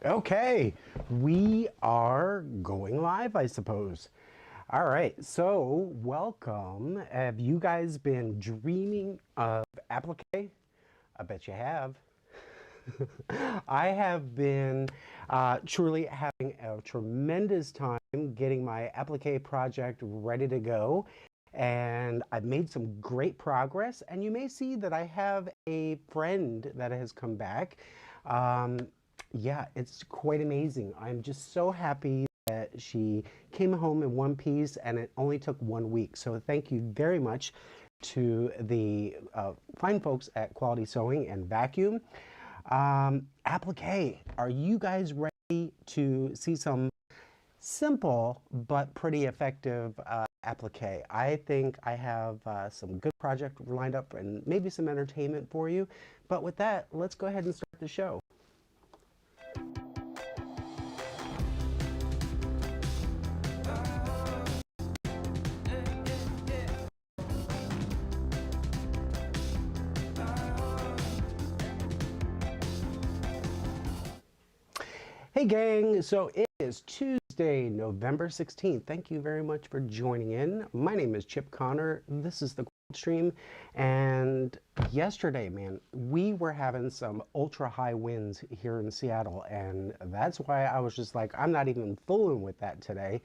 Okay, we are going live, I suppose. All right, so welcome. Have you guys been dreaming of applique? I bet you have. I have been truly having a tremendous time getting my applique project ready to go. And I've made some great progress. And you may see that I have a friend that has come back. Yeah, it's quite amazing. I'm just so happy that she came home in one piece and it only took 1 week. So thank you very much to the fine folks at Quality Sewing and Vacuum. Applique, are you guys ready to see some simple but pretty effective applique? I think I have some good project lined up and maybe some entertainment for you. But with that, let's go ahead and start the show. Hey gang, so it is Tuesday, November 16th. Thank you very much for joining in. My name is Chip Connor. This is the Quilt Stream. And yesterday, man, we were having some ultra high winds here in Seattle. And that's why I was just like, I'm not even fooling with that today.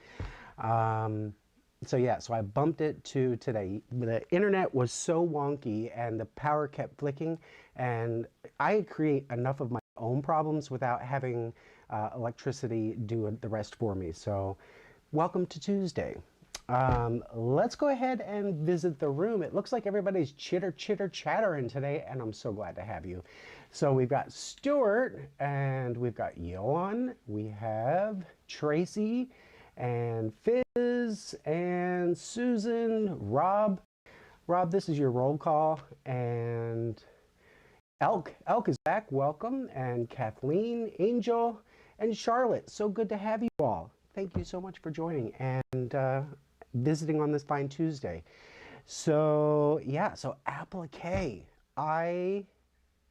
So yeah, so I bumped it to today. The internet was so wonky and the power kept flicking. And I create enough of my own problems without having electricity do the rest for me. So welcome to Tuesday. Let's go ahead and visit the room. It looks like everybody's chattering today, and I'm so glad to have you. So we've got Stuart, and we've got Johan, we have Tracy, and Fizz, and Susan, Rob. Rob, this is your roll call, and Elk is back, welcome, and Kathleen, Angel, and Charlotte. So good to have you all. Thank you so much for joining and visiting on this fine Tuesday. So yeah, so applique. I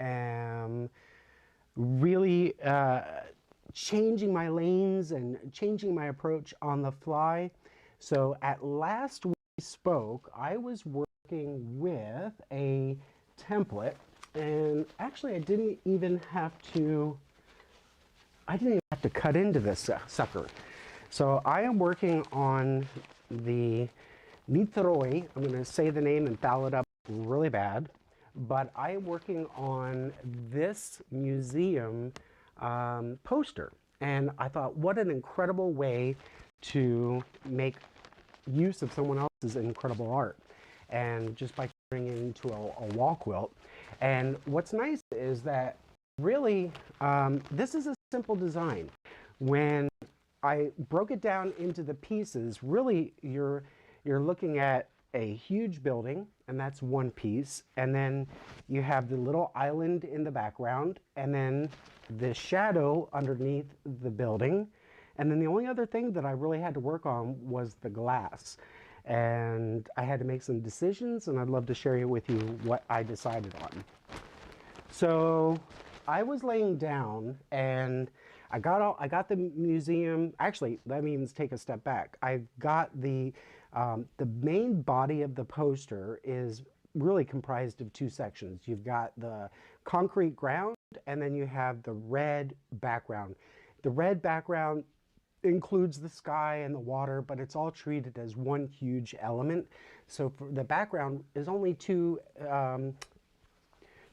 am really changing my lanes and changing my approach on the fly. So at last we spoke, I was working with a template. And actually, I didn't even have to cut into this sucker. So I am working on the NITREIO. I'm going to say the name and foul it up really bad. But I am working on this museum poster. And I thought, what an incredible way to make use of someone else's incredible art. And just by turning it into a wall quilt. And what's nice is that really this is a simple design. When I broke it down into the pieces, really you're looking at a huge building, and that's one piece, and then you have the little island in the background, and then the shadow underneath the building, and then the only other thing that I really had to work on was the glass. And I had to make some decisions, and I'd love to share with you what I decided on. So I was laying down, and I got the museum. Actually, let me even take a step back. I got the main body of the poster is really comprised of two sections. You've got the concrete ground, and then you have the red background. The red background includes the sky and the water, but it's all treated as one huge element. So for the background is only two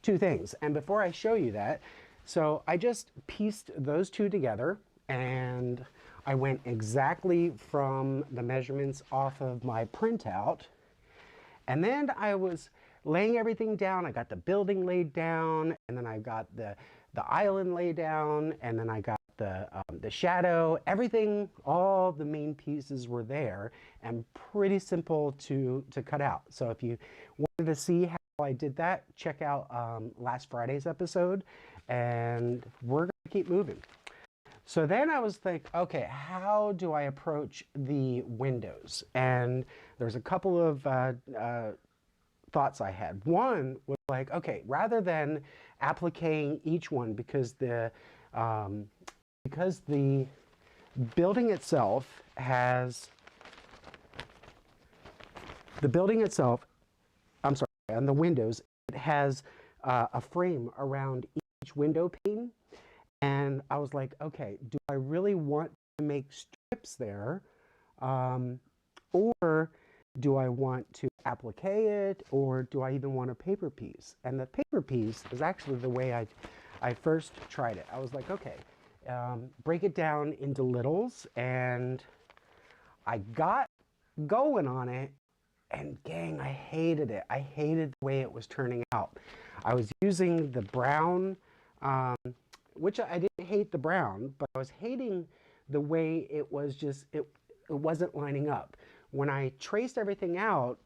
things. And before I show you that, so I just pieced those two together, and I went exactly from the measurements off of my printout. And then I was laying everything down. I got the building laid down, and then I got the island laid down, and then I got the shadow, everything, all the main pieces were there and pretty simple to cut out. So if you wanted to see how I did that, check out last Friday's episode, and we're going to keep moving. So then I was thinking, okay, how do I approach the windows? And there's a couple of thoughts I had. One was like, okay, rather than appliquing each one because because the building itself has, I'm sorry, on the windows, it has a frame around each window pane. And I was like, okay, do I really want to make strips there? Or do I want to applique it? Or do I even want a paper piece? And the paper piece is actually the way I first tried it. I was like, okay, break it down into littles. And I got going on it. And gang, I hated it. I hated the way it was turning out. I was using the brown, which I didn't hate the brown, but I was hating the way it was just, it wasn't lining up. When I traced everything out,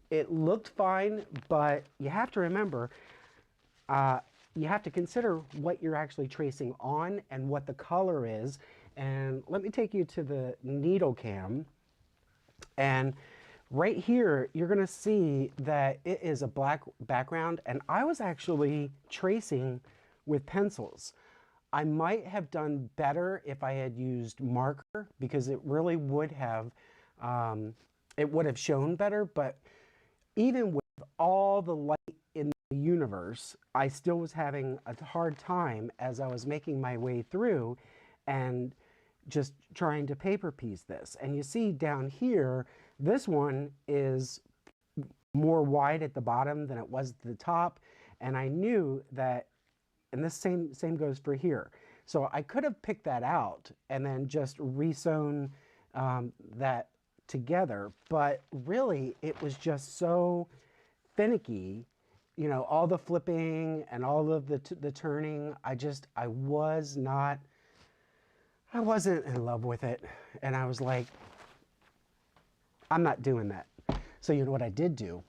it looked fine, but you have to remember, you have to consider what you're actually tracing on and what the color is. And let me take you to the needle cam. And right here, you're going to see that it is a black background, and I was actually tracing with pencils. I might have done better if I had used marker, because it really would have, shown better, but even with all the light in the universe, I still was having a hard time as I was making my way through and just trying to paper piece this. And you see down here, this one is more wide at the bottom than it was at the top. And I knew that, and this same goes for here. So I could have picked that out and then just resewn that together. But really, it was just so finicky, you know, all the flipping and all of the turning. I wasn't in love with it. And I was like, I'm not doing that. So you know what I did do?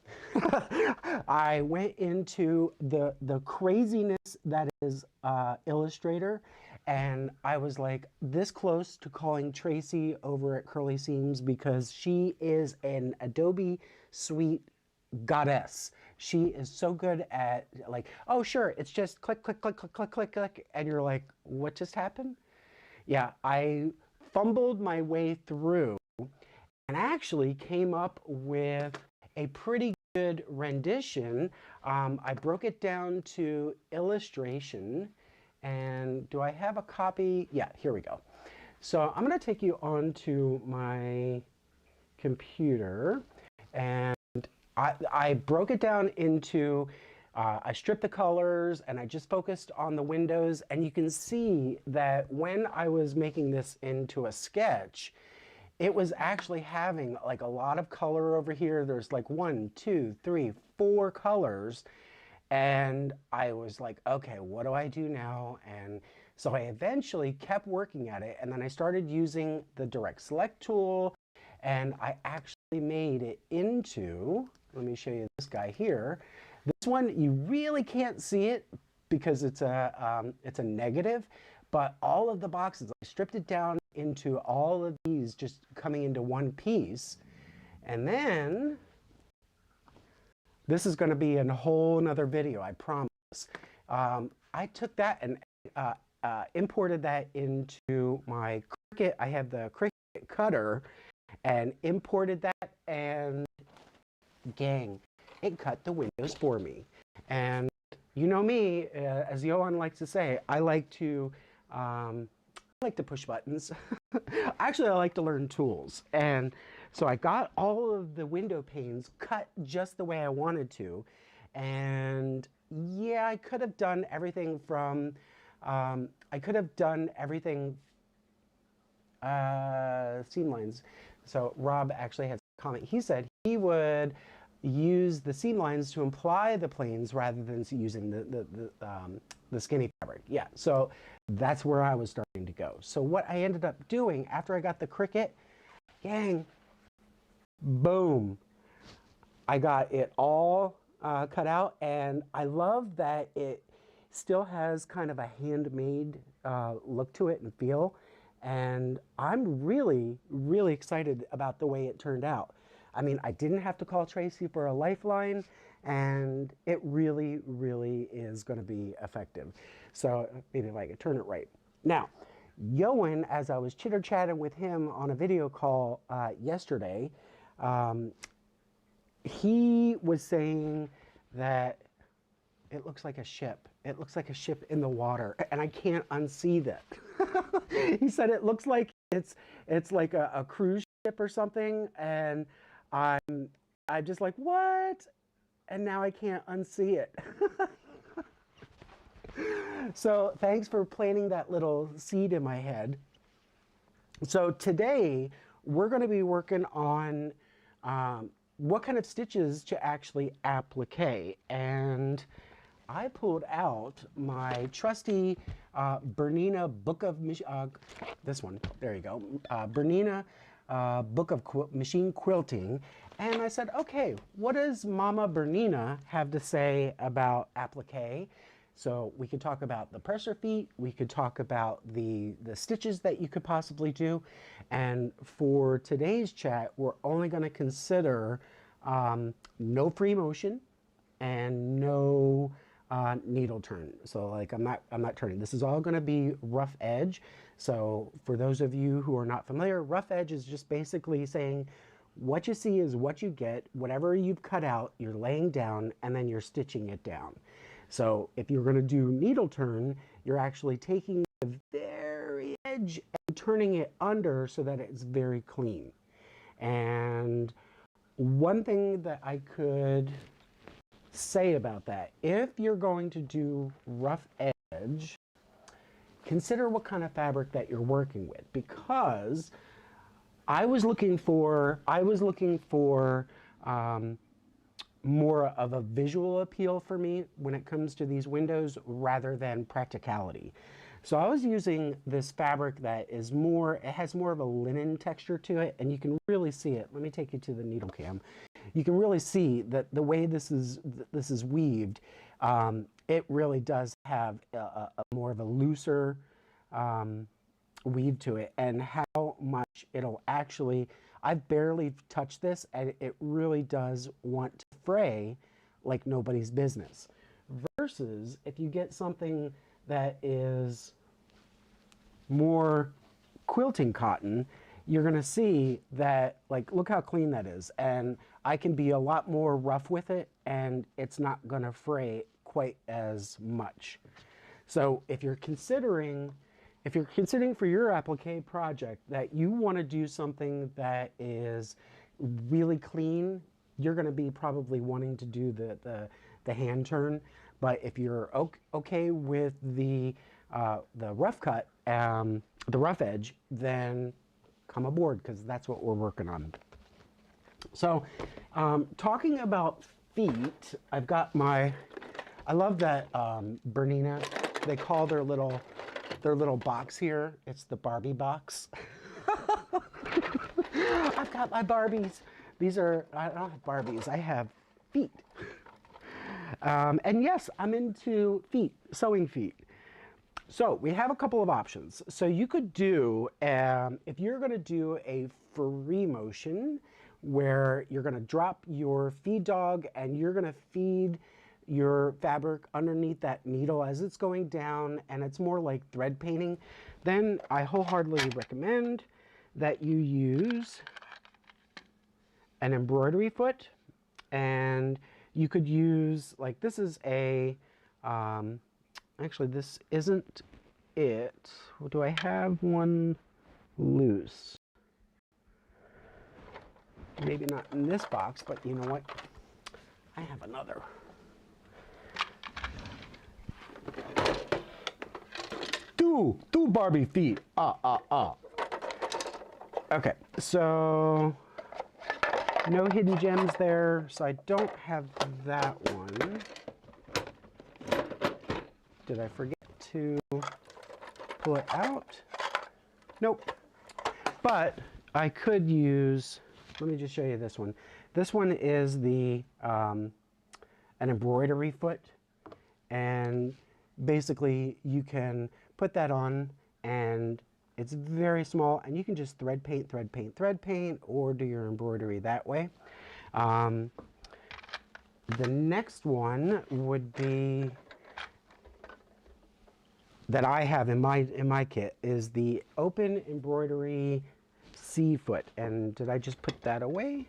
I went into the craziness that is Illustrator, and I was like this close to calling Tracy over at Curly Seams, because she is an Adobe Suite goddess. She is so good at, like, oh sure, it's just click, click, click, click, click, click, click, and you're like, what just happened? Yeah, I fumbled my way through and actually came up with a pretty good rendition. I broke it down to illustration, and do I have a copy? Yeah, here we go. So I'm going to take you onto my computer, and I broke it down into, I stripped the colors and I just focused on the windows, and you can see that when I was making this into a sketch, it was actually having like a lot of color over here. There's like 1, 2, 3, 4 colors. And I was like, okay, what do I do now? And so I eventually kept working at it. And then I started using the direct select tool, and I actually made it into, let me show you this guy here. This one, you really can't see it because it's a negative, but all of the boxes, I stripped it down into all of these just coming into one piece. And then this is going to be a whole nother video, I promise. I took that and imported that into my Cricut. I have the Cricut cutter and imported that, and gang, it cut the windows for me. And you know me, as Johan likes to say, I like to push buttons. Actually, I like to learn tools. And so I got all of the window panes cut just the way I wanted to. And yeah, I could have done everything from, seam lines. So Rob actually had a comment. He said he would use the seam lines to imply the planes rather than using the skinny fabric. Yeah, so that's where I was starting to go. So what I ended up doing after I got the Cricut, gang, boom, I got it all cut out, and I love that it still has kind of a handmade look to it and feel, and I'm really, really excited about the way it turned out. I mean, I didn't have to call Tracy for a lifeline, and it really, really is going to be effective. So maybe if I could turn it right. Now, Yoan, as I was chitter-chatting with him on a video call yesterday, he was saying that it looks like a ship. It looks like a ship in the water, and I can't unsee that. He said it looks like it's like a cruise ship or something, and I'm just like, what? And now I can't unsee it. So thanks for planting that little seed in my head. So today we're going to be working on what kind of stitches to actually applique. And I pulled out my trusty Bernina Book of this one. There you go, Bernina Book of Machine Quilting, and I said, okay, what does Mama Bernina have to say about applique? So we could talk about the presser feet, we could talk about the stitches that you could possibly do, and for today's chat, we're only going to consider no free motion and no needle turn. So like I'm not turning. This is all going to be rough edge. So for those of you who are not familiar, rough edge is just basically saying what you see is what you get. Whatever you've cut out, you're laying down and then you're stitching it down. So if you're going to do needle turn, you're actually taking the very edge and turning it under so that it's very clean. And one thing that I could say about that, if you're going to do rough edge, consider what kind of fabric that you're working with, because I was looking for more of a visual appeal for me when it comes to these windows rather than practicality. So I was using this fabric that is it has more of a linen texture to it, and you can really see it. Let me take you to the needle cam. You can really see that the way this is weaved, it really does have a more of a looser weave to it, and how much it'll actually, I've barely touched this, and it really does want to fray like nobody's business. Versus if you get something that is more quilting cotton, you're going to see that, like, look how clean that is. And I can be a lot more rough with it, and it's not going to fray quite as much. So if you're considering for your applique project that you want to do something that is really clean, you're going to be probably wanting to do the hand turn. But if you're okay with the rough cut, the rough edge, then come aboard, because that's what we're working on. So talking about feet, I've got I love that Bernina, they call their little box here, it's the Barbie box. I've got my Barbies. I don't have Barbies, I have feet. And yes, I'm into feet, sewing feet. So we have a couple of options. So you could do, if you're going to do a free motion, where you're going to drop your feed dog and you're going to feed your fabric underneath that needle as it's going down, and it's more like thread painting, then I wholeheartedly recommend that you use an embroidery foot. And you could use, like, this is a actually this isn't it. Do I have one loose? Maybe not in this box, but you know what, I have another. Two Barbie feet. Okay, so no hidden gems there, so I don't have that one. Did I forget to pull it out? Nope. But I could use, let me just show you this one. This one is the an embroidery foot, and basically you can put that on, and it's very small, and you can just thread paint, or do your embroidery that way. The next one would be that I have in my kit is the open embroidery C foot. And did I just put that away?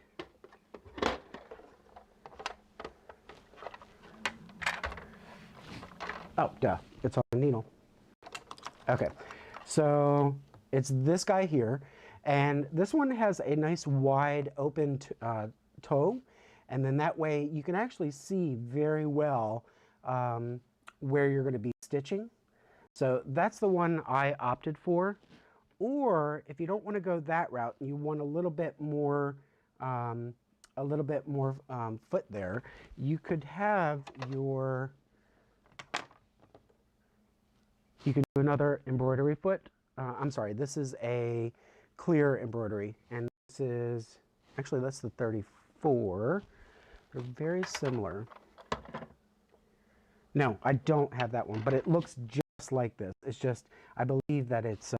Oh, duh, it's on the needle. Okay, so it's this guy here, and this one has a nice wide open toe, and then that way you can actually see very well where you're going to be stitching. So that's the one I opted for. Or if you don't want to go that route, you want a little bit more foot there, you could have your, you can do another embroidery foot. I'm sorry, this is a clear embroidery, and this is, actually that's the 34. They're very similar. No, I don't have that one, but it looks just like this. It's just, I believe that it's,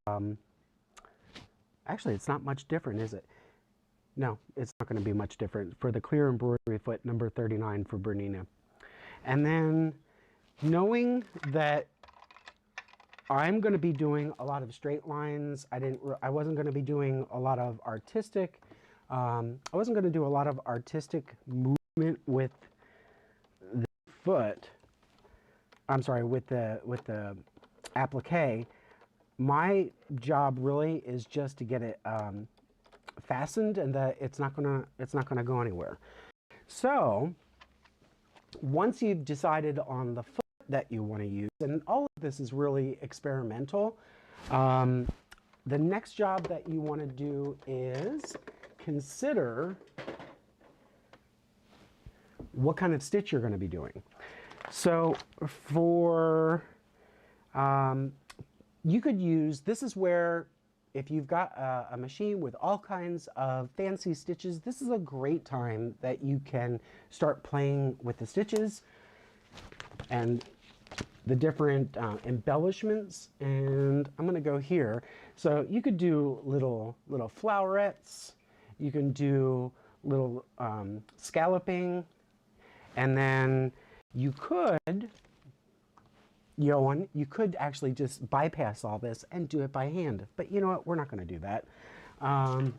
actually it's not much different, is it? No, it's not going to be much different for the clear embroidery foot number 39 for Bernina. And then knowing that I'm going to be doing a lot of straight lines, I wasn't going to be doing a lot of artistic, I wasn't going to do a lot of artistic movement with the foot. I'm sorry, with the applique. My job really is just to get it fastened, and that it's not gonna go anywhere. So once you've decided on the foot that you want to use, and all of this is really experimental, the next job that you want to do is consider what kind of stitch you're going to be doing. So for, you could use, this is where if you've got a machine with all kinds of fancy stitches, this is a great time that you can start playing with the stitches and the different embellishments. And I'm going to go here. So you could do little flowerets, you can do little scalloping, and then you could, you could actually just bypass all this and do it by hand. But you know what? We're not going to do that. Another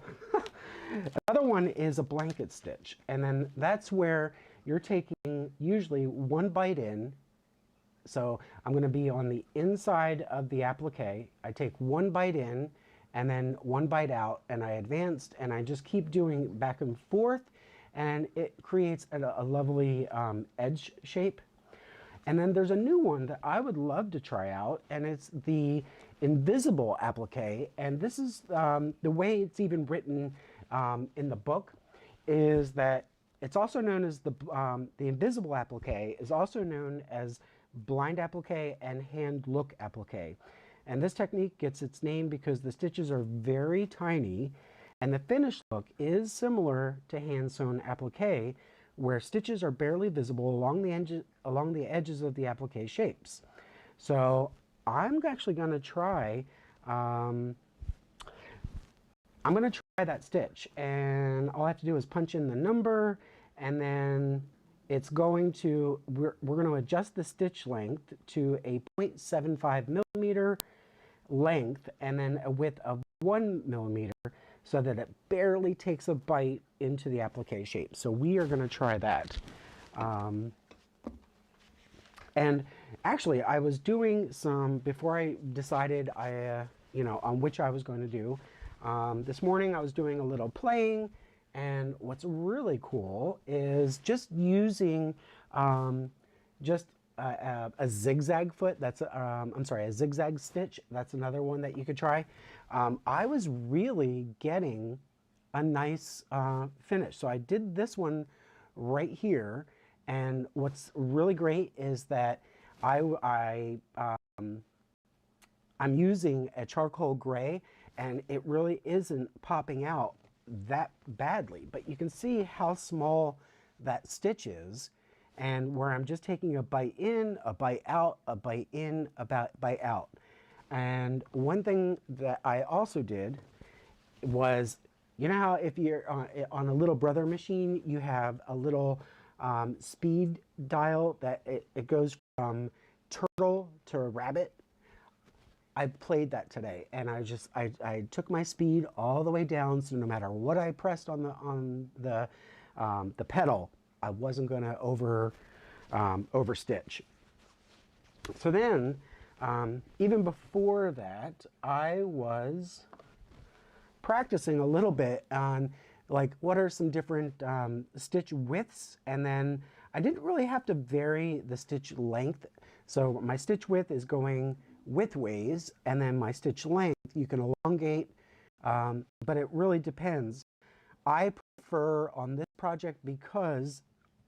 one is a blanket stitch. And then that's where you're taking usually one bite in. So I'm going to be on the inside of the applique. I take one bite in and then one bite out, and I advanced, and I just keep doing back and forth, and it creates a lovely edge shape. And then there's a new one that I would love to try out, and it's the invisible applique. And this is the way it's even written in the book, is that it's also known as the invisible applique is also known as blind applique and hand look applique. And this technique gets its name because the stitches are very tiny, and the finished look is similar to hand sewn applique, where stitches are barely visible along the edges of the applique shapes. So I'm actually going to try, I'm going to try that stitch, and all I have to do is punch in the number, and then it's going to, we're going to adjust the stitch length to a 0.75 millimeter length, and then a width of 1 millimeter, so that it barely takes a bite into the applique shape. So we are going to try that. And actually, I was doing some, before I decided on which I was going to do, this morning I was doing a little playing, and what's really cool is just using just a zigzag foot. That's I'm sorry, a zigzag stitch. That's another one that you could try. I was really getting a nice finish. So I did this one right here, and what's really great is that I'm using a charcoal gray, and it really isn't popping out that badly, but you can see how small that stitch is, and where I'm just taking a bite in, a bite out, a bite in, a bite out. And one thing that I also did was, you know how if you're on a little Brother machine, you have a little speed dial that it goes from turtle to rabbit. I played that today, and I took my speed all the way down, so no matter what I pressed on the pedal, I wasn't going to overstitch. So then, even before that, I was practicing a little bit on like what are some different stitch widths, and then I didn't really have to vary the stitch length. So my stitch width is going widthways, and then my stitch length you can elongate, but it really depends. I prefer on this project, because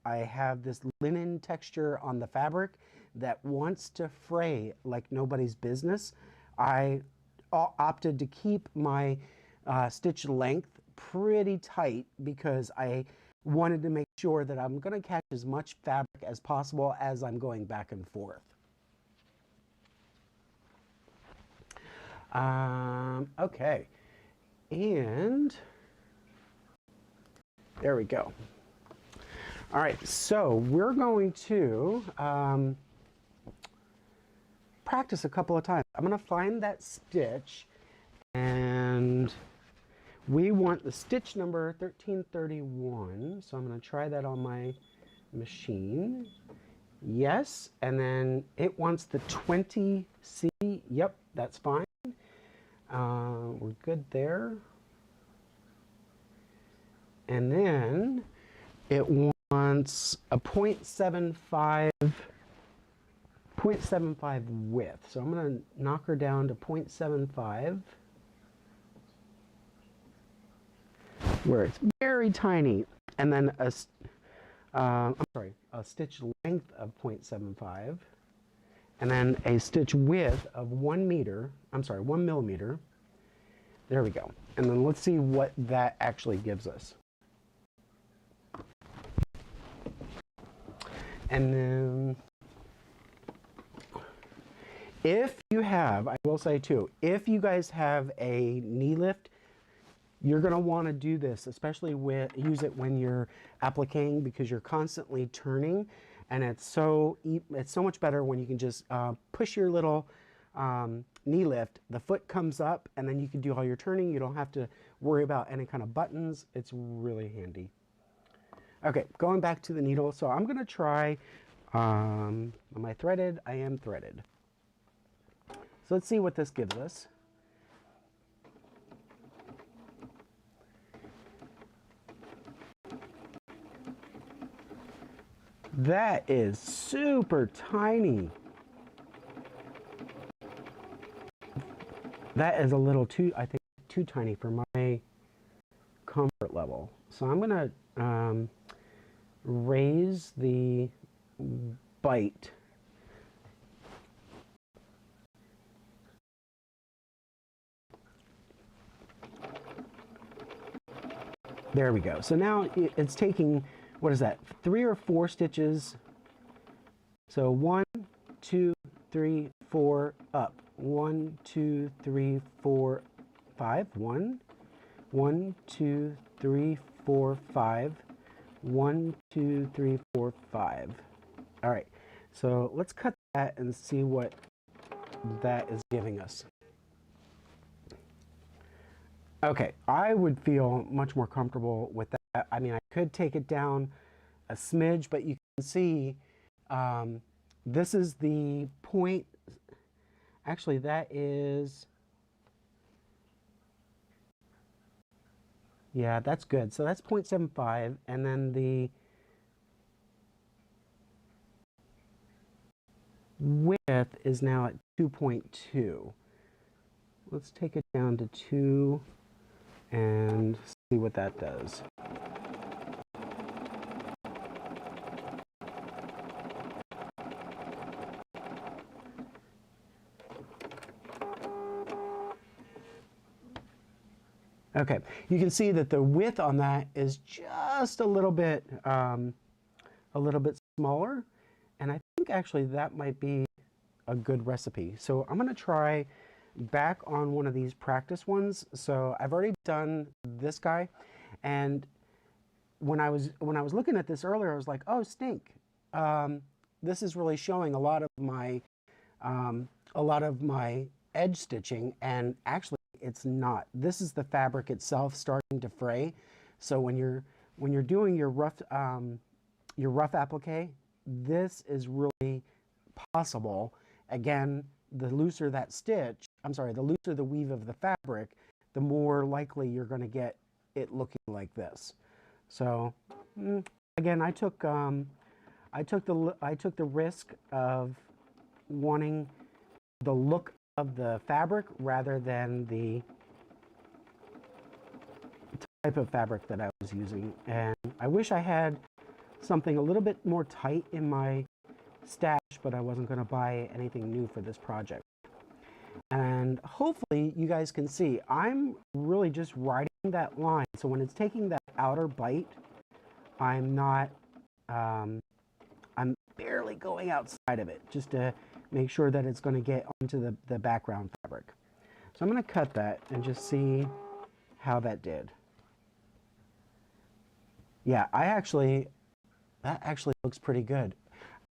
I have this linen texture on the fabric that wants to fray like nobody's business. I opted to keep my stitch length pretty tight because I wanted to make sure that I'm going to catch as much fabric as possible as I'm going back and forth. Okay, and there we go. All right, so we're going to practice a couple of times. I'm going to find that stitch, and we want the stitch number 1331, so I'm going to try that on my machine. Yes, and then it wants the 20C. Yep, that's fine. We're good there. And then it wants a 0.75 width. So I'm going to knock her down to 0.75, where it's very tiny, and then a stitch length of 0.75, and then a stitch width of 1 millimeter. There we go. And then let's see what that actually gives us. And then if you have, I will say too, if you guys have a knee lift, you're going to want to do this, especially use it when you're appliquing, because you're constantly turning, and it's so much better when you can just push your little knee lift, the foot comes up, and then you can do all your turning. You don't have to worry about any kind of buttons. It's really handy. Okay, going back to the needle. So I'm going to try, am I threaded? I am threaded. So let's see what this gives us. That is super tiny. That is a little too, I think, too tiny for my comfort level. So I'm going to raise the bite. There we go. So now it's taking, what is that, 3 or 4 stitches. So 1, 2, 3, 4, up. 1, 2, 3, 4, 5. 1, 2, 3, 4, 5. 1, 2, 3, 4, 5. All right. So let's cut that and see what that is giving us. Okay, I would feel much more comfortable with that. I mean, I could take it down a smidge, but you can see this is the point. Actually, that is, yeah, that's good. So that's 0.75, and then the width is now at 2.2. Let's take it down to 2 and see what that does. Okay, you can see that the width on that is just a little bit smaller, and I think actually that might be a good recipe. So I'm going to try back on one of these practice ones. So I've already done this guy, and when I was looking at this earlier, I was like, oh, stink. This is really showing a lot of my edge stitching, and actually it's not. This is the fabric itself starting to fray. So when you're doing your rough applique, this is really possible. Again, the looser that stitch, the looser the weave of the fabric, the more likely you're going to get it looking like this. So again, I took the risk of wanting the look of the fabric rather than the type of fabric that I was using. And I wish I had something a little bit more tight in my stash, but I wasn't going to buy anything new for this project. And hopefully you guys can see I'm really just riding that line. So when it's taking that outer bite, I'm not I'm barely going outside of it just to make sure that it's going to get onto the background fabric. So I'm going to cut that and just see how that did. Yeah, that actually looks pretty good.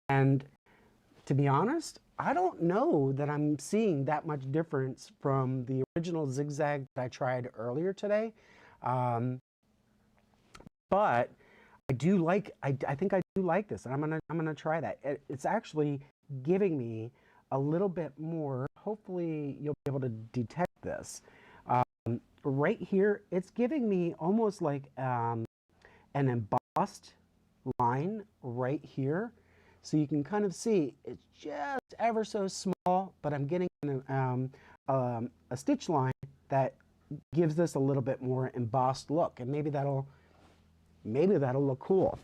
And to be honest, I don't know that I'm seeing that much difference from the original zigzag that I tried earlier today. But I do like, I think I do like this, and I'm gonna try that. It's actually giving me a little bit more. Hopefully you'll be able to detect this. Right here, it's giving me almost like an embossed line right here. So you can kind of see it's just ever so small, but I'm getting a stitch line that gives this a little bit more embossed look, and maybe that'll look cool.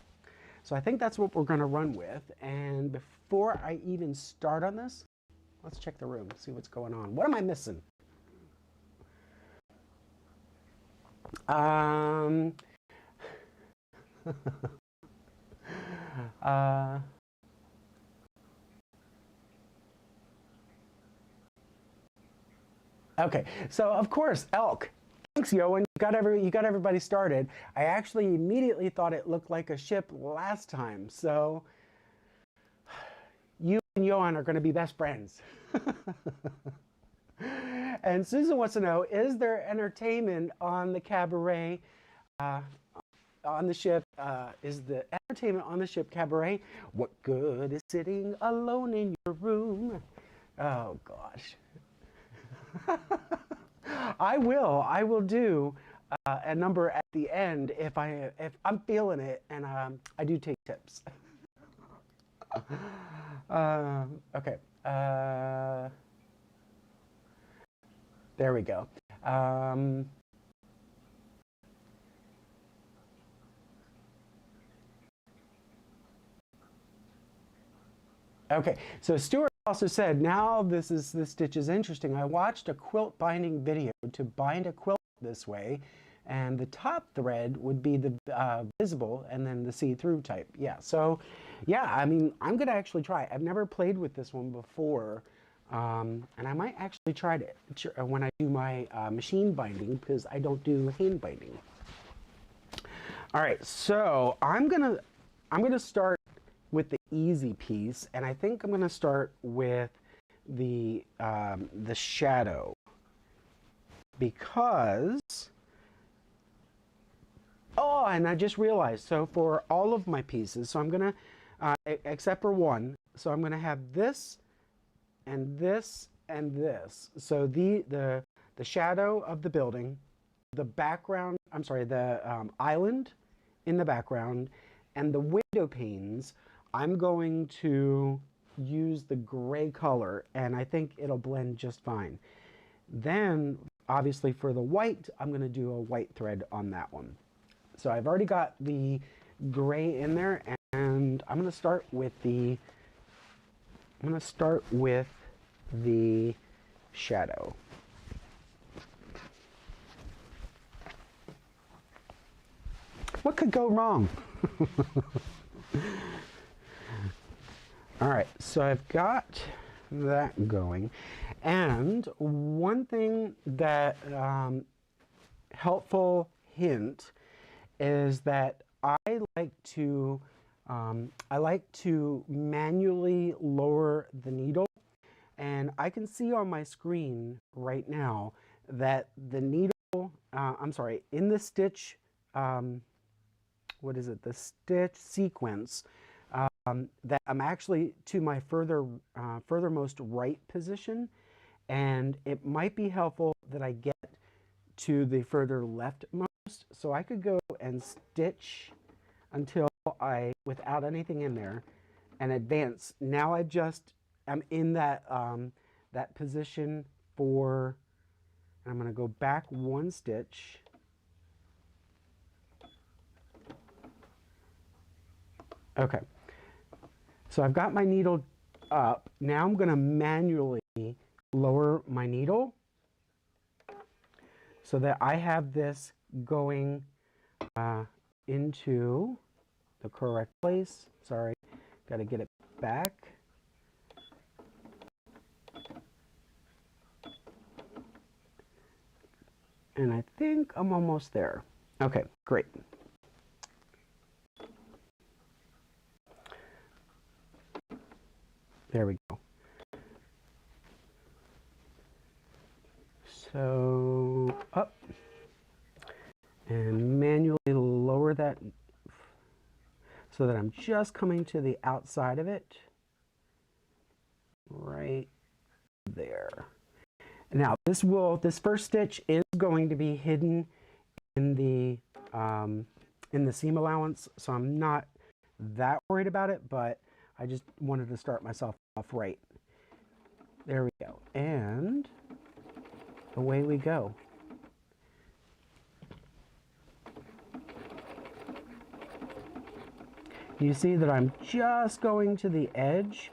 So I think that's what we're going to run with. And before I even start on this, let's check the room, see what's going on. What am I missing? Okay, so of course, elk. Thanks, Yoan. You got everybody started. I actually immediately thought it looked like a ship last time. So you and Yoan are going to be best friends. And Susan wants to know, is there entertainment on the cabaret, on the ship? Is the entertainment on the ship cabaret? What good is sitting alone in your room? Oh, gosh. I will do a number at the end if I'm feeling it, and I do take tips. Okay. There we go. Okay, so Stuart also said, now this stitch is interesting. I watched a quilt binding video to bind a quilt this way, and the top thread would be the visible and then the see-through type. Yeah, so yeah, I mean, I'm gonna actually try. I've never played with this one before, and I might actually try it when I do my machine binding, because I don't do hand binding. All right, so I'm gonna start with the easy piece, and I think I'm going to start with the shadow, because and I just realized, so for all of my pieces, so I'm going to except for one, so I'm going to have this and this and this. So the shadow of the building, the background, I'm sorry, the island in the background, and the window panes, I'm going to use the gray color, and I think it'll blend just fine. Then, obviously for the white, I'm going to do a white thread on that one. So I've already got the gray in there, and I'm going to start with the shadow. What could go wrong? All right, so I've got that going. And one thing that, helpful hint, is that I like to manually lower the needle. And I can see on my screen right now that the needle, I'm sorry, in the stitch, what is it, the stitch sequence, that I'm actually to my furthermost right position, and it might be helpful that I get to the further leftmost, so I could go and stitch until without anything in there, and advance. Now I'm in that that position for, I'm going to go back one stitch. Okay, so I've got my needle up. Now I'm going to manually lower my needle so that I have this going into the correct place. Sorry, got to get it back. And I think I'm almost there. Okay, great. There we go. So up and manually lower that so that I'm just coming to the outside of it, right there. Now this first stitch is going to be hidden in the seam allowance, so I'm not that worried about it, but I just wanted to start myself off right. There we go, and away we go. You see that I'm just going to the edge,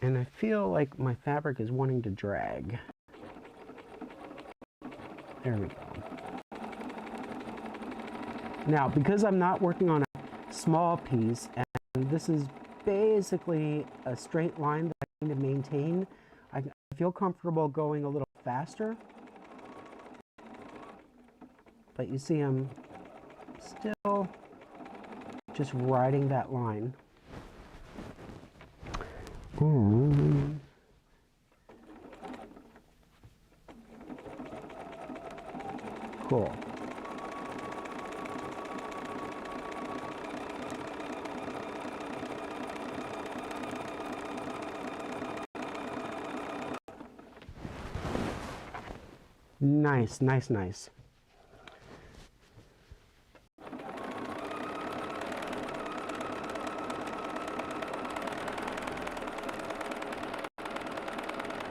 and I feel like my fabric is wanting to drag. There we go. Now, because I'm not working on a small piece, and this is basically a straight line that I need to maintain, I feel comfortable going a little faster. But you see I'm still just riding that line. Ooh. Cool. Nice, nice, nice.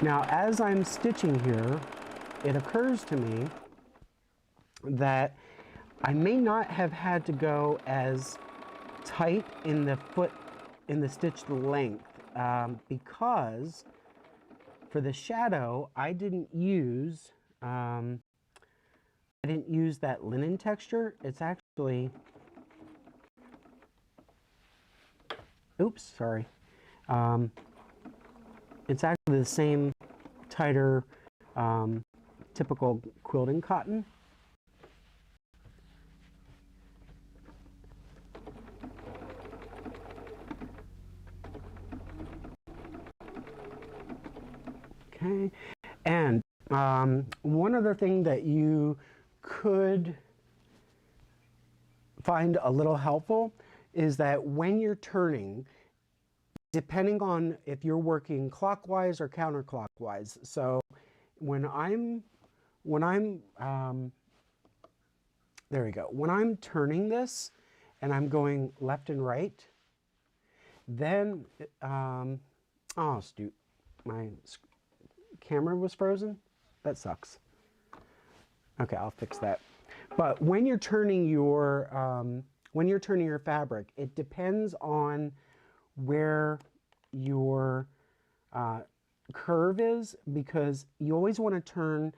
Now, as I'm stitching here, it occurs to me that I may not have had to go as tight in the stitched length, because for the shadow, I didn't use that linen texture. It's actually, oops, sorry. It's actually the same tighter, typical quilting cotton. Okay, and one other thing that you could find a little helpful is that when you're turning, depending on if you're working clockwise or counterclockwise. So when I'm there we go. When I'm turning this and I'm going left and right, then oh, my camera was frozen. That sucks. Okay, I'll fix that. But when you're turning your fabric, it depends on where your curve is, because you always want to turn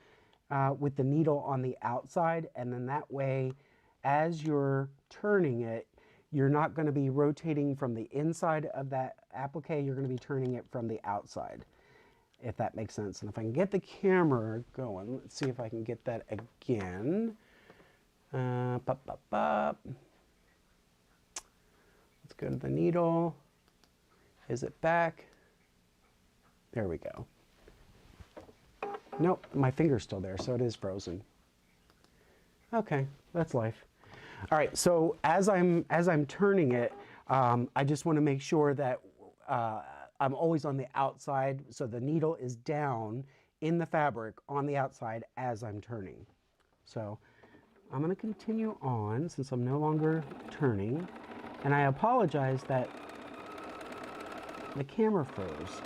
with the needle on the outside, and then that way, as you're turning it, you're not going to be rotating from the inside of that applique, you're going to be turning it from the outside, if that makes sense. And if I can get the camera going, let's see if I can get that again. Let's go to the needle. Is it back? There we go. Nope, my finger's still there, so it is frozen. Okay, that's life. All right, so as I'm turning it, I just want to make sure that I'm always on the outside, so the needle is down in the fabric on the outside as I'm turning. So I'm going to continue on since I'm no longer turning, and I apologize that the camera froze.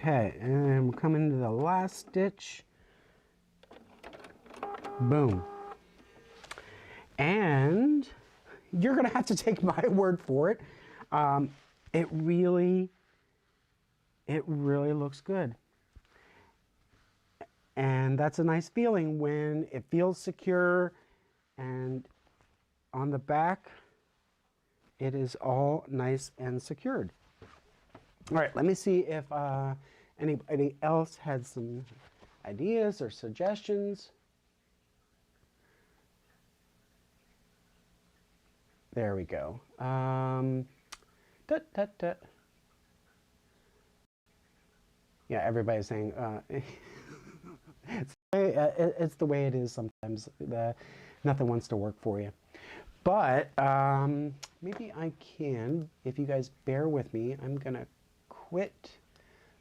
Okay, and we're coming to the last stitch. Boom. And you're gonna have to take my word for it. It really looks good. And that's a nice feeling when it feels secure, and on the back, it is all nice and secured. All right, let me see if anybody else had some ideas or suggestions. There we go. Yeah, everybody's saying it's the way it is sometimes. Nothing wants to work for you. But maybe I can, if you guys bear with me, I'm going to quit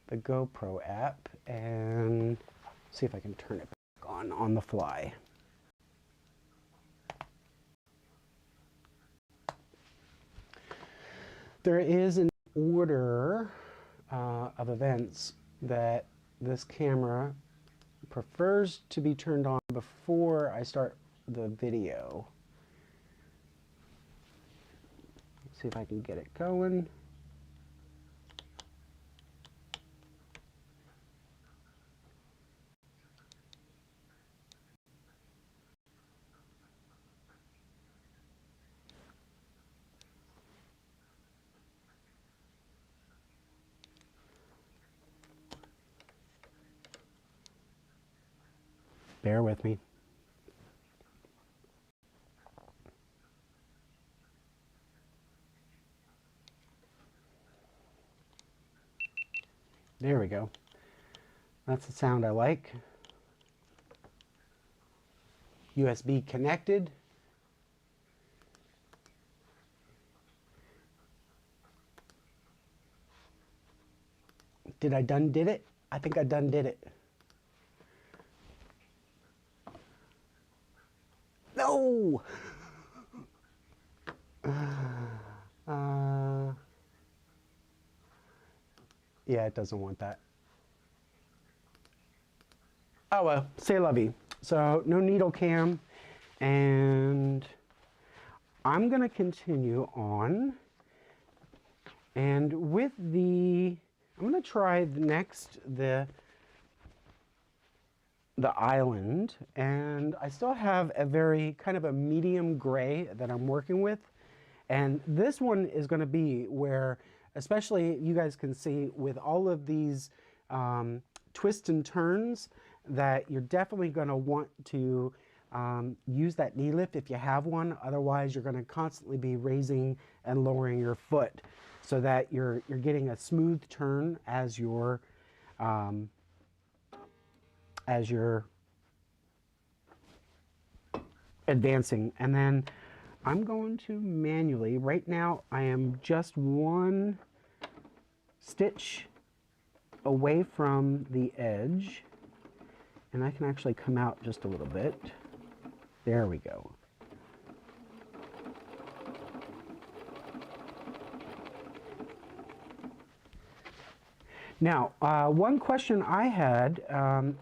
the GoPro app and see if I can turn it back on the fly. There is an order of events that this camera prefers to be turned on before I start the video. Let's see if I can get it going. Bear with me. There we go. That's the sound I like. USB connected. Did I done did it? I think I done did it. No! Yeah, it doesn't want that. Oh well, c'est la vie. So no needle cam, and I'm gonna continue on, and with the, I'm gonna try the island, and I still have a very kind of a medium gray that I'm working with, and this one is going to be where, especially you guys can see with all of these twists and turns, that you're definitely going to want to use that knee lift if you have one. Otherwise you're going to constantly be raising and lowering your foot so that you're getting a smooth turn as you're advancing. And then I'm going to manually, right now I am just one stitch away from the edge, and I can actually come out just a little bit. There we go. Now, one question I had,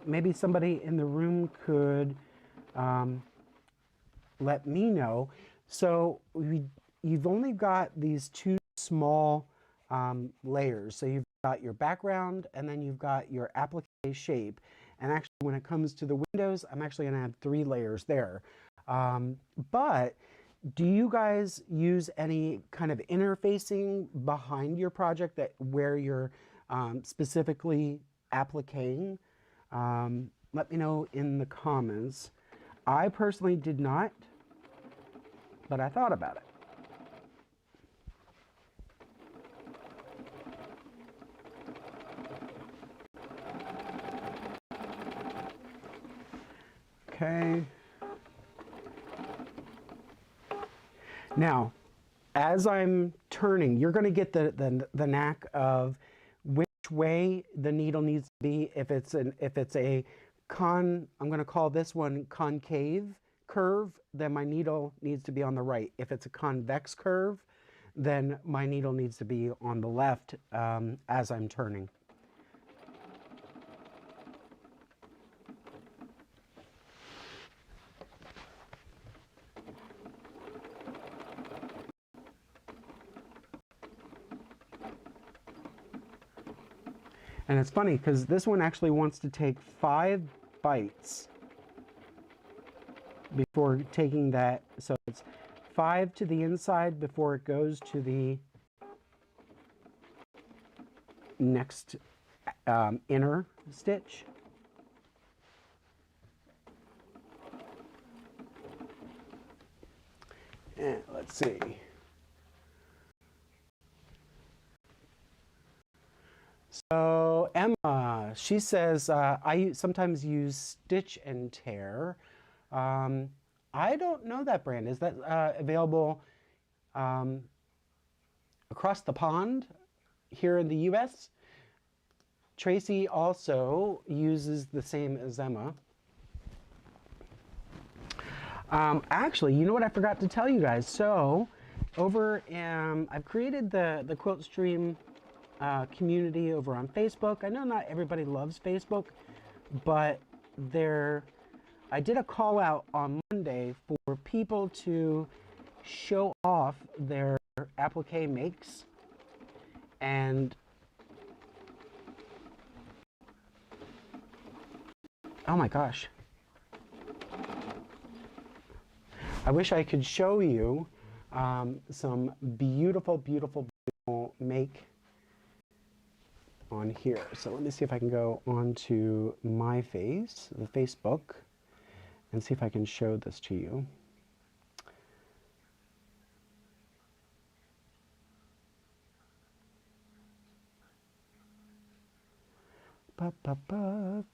maybe somebody in the room could let me know. So you've only got these two small layers. So you've got your background and then you've got your applique shape. And actually when it comes to the windows, I'm actually gonna have 3 layers there. But do you guys use any kind of interfacing behind your project that where you're specifically appliquing? Let me know in the comments. I personally did not, but I thought about it. Okay. Now, as I'm turning, you're going to get the knack of which way the needle needs to be. If it's a I'm going to call this one concave curve, then my needle needs to be on the right. If it's a convex curve, then my needle needs to be on the left as I'm turning. And it's funny because this one actually wants to take 5 bites before taking that. So it's 5 to the inside before it goes to the next inner stitch. And let's see. So Emma, she says, I sometimes use Stitch and Tear. I don't know that brand. Is that available across the pond here in the US? Tracy also uses the same as Emma. Actually, you know what I forgot to tell you guys? So over, I've created the Quilt Stream community over on Facebook. I know not everybody loves Facebook, but I did a call out on Monday for people to show off their applique makes, and oh my gosh, I wish I could show you some beautiful make on here. So let me see if I can go onto my face, the Facebook, and see if I can show this to you.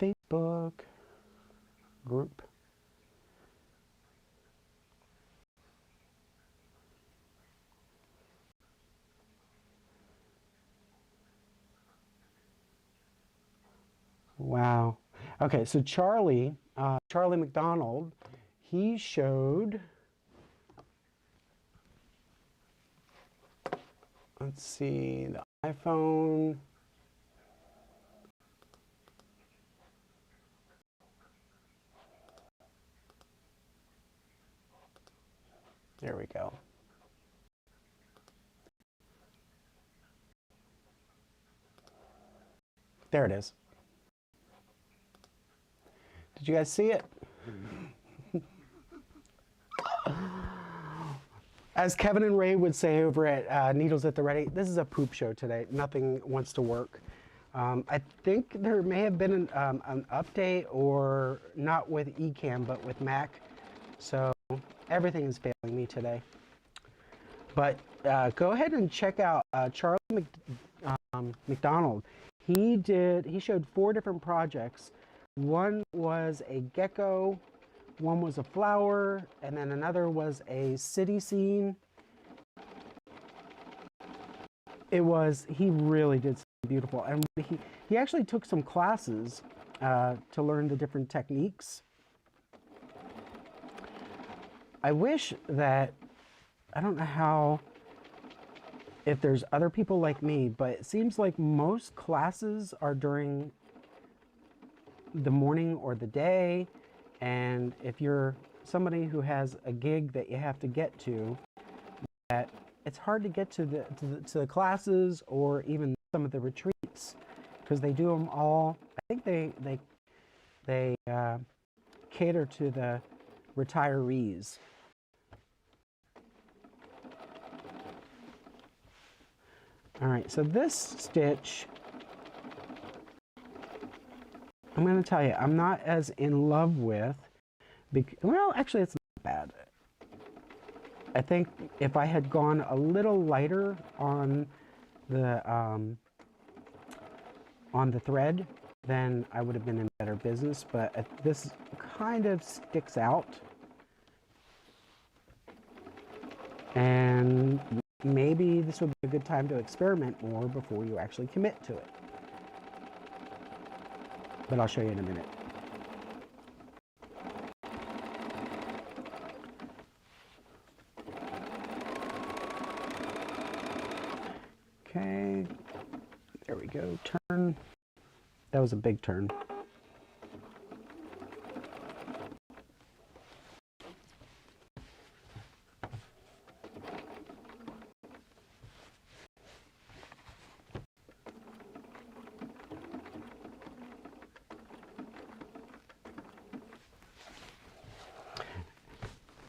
Facebook group. Wow. Okay, so Charlie McDonald, he showed, let's see, the iPhone. There we go. There it is. Did you guys see it? As Kevin and Ray would say over at Needles at the Ready, this is a poop show today. Nothing wants to work. I think there may have been an update, or not with Ecamm, but with Mac. So everything is failing me today. But go ahead and check out Charlie McDonald. He showed 4 different projects. One was a gecko, one was a flower, and then another was a city scene. He really did something beautiful. And he actually took some classes to learn the different techniques. I wish that, I don't know if there's other people like me, but it seems like most classes are during the morning or the day, and if you're somebody who has a gig that you have to get to, that it's hard to get to the classes or even some of the retreats, because they do them all. I think they cater to the retirees. All right, so this stitch, I'm going to tell you, I'm not as in love with, well, actually it's not bad. I think if I had gone a little lighter on the thread, then I would have been in better business, but this kind of sticks out. And maybe this would be a good time to experiment more before you actually commit to it. But I'll show you in a minute. Okay, there we go, turn. That was a big turn.